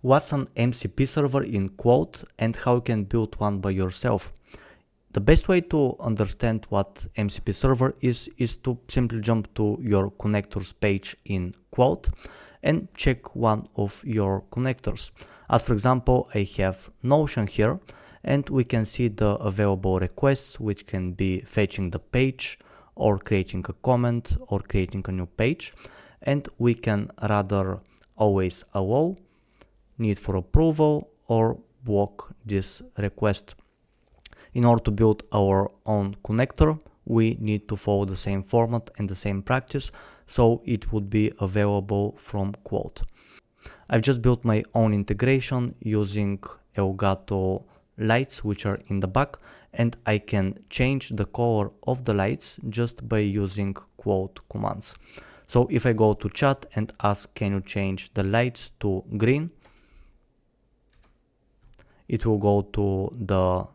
What's an MCP server in Claude and how you can build one by yourself? The best way to understand what MCP server is to simply jump to your connectors page in Claude and check one of your connectors. As for example, I have Notion here, and we can see the available requests, which can be fetching the page or creating a comment or creating a new page. And we can rather always allow, need for approval, or block this request. In order to build our own connector, we need to follow the same format and the same practice, so it would be available from Claude. I've just built my own integration using Elgato lights, which are in the back, and I can change the color of the lights just by using Claude commands. So if I go to chat and ask, can you change the lights to green? It will go to the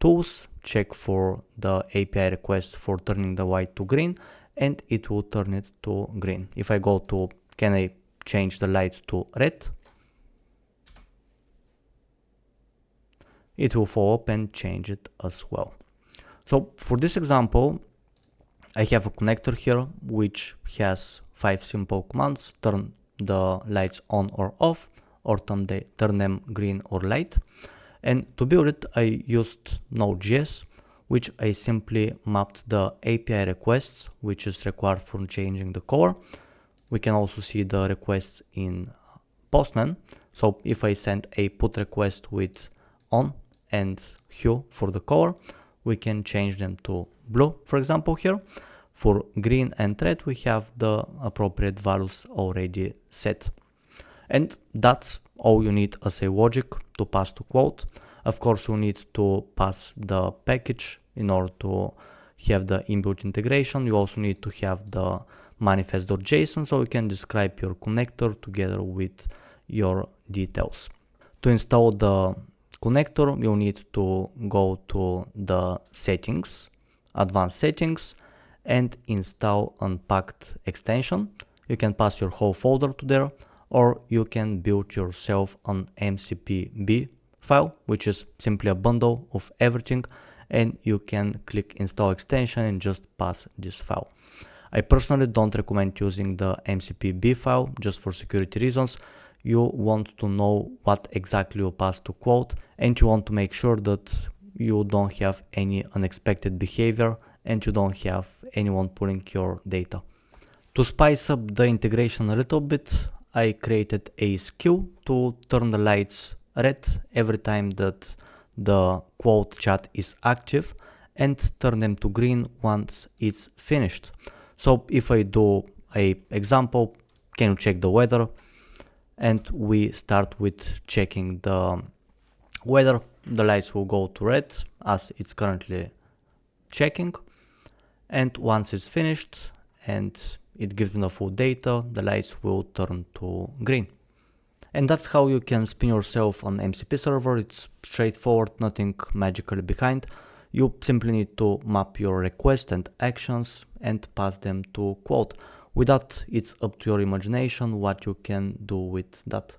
tools, check for the API request for turning the white to green, and it will turn it to green. If I go to, can I change the light to red? It will follow up and change it as well. So for this example, I have a connector here which has 5 simple commands: turn the lights on or off, or turn them green or light. And to build it, I used Node.js, which I simply mapped the API requests, which is required for changing the color. We can also see the requests in Postman. So if I send a put request with on and hue for the color, we can change them to blue, for example, here. For green and red, we have the appropriate values already set. And that's all you need as a logic to pass to Claude. Of course, you need to pass the package in order to have the inbuilt integration. You also need to have the manifest.json, so you can describe your connector together with your details. To install the connector, you need to go to the settings, advanced settings, and install unpacked extension. You can pass your whole folder to there, or you can build yourself an MCP file, which is simply a bundle of everything, and you can click install extension and just pass this file. I personally don't recommend using the MCP file just for security reasons. You want to know what exactly you pass to Claude, and you want to make sure that you don't have any unexpected behavior and you don't have anyone pulling your data. To spice up the integration a little bit, I created a skill to turn the lights red every time that the Claude chat is active and turn them to green once it's finished. So if I do a example, can you check the weather? And we start with checking the weather, the lights will go to red as it's currently checking. And once it's finished and it gives me the full data, the lights will turn to green. And that's how you can spin yourself an MCP server. It's straightforward, nothing magical behind. You simply need to map your requests and actions and pass them to Claude. With that, it's up to your imagination what you can do with that.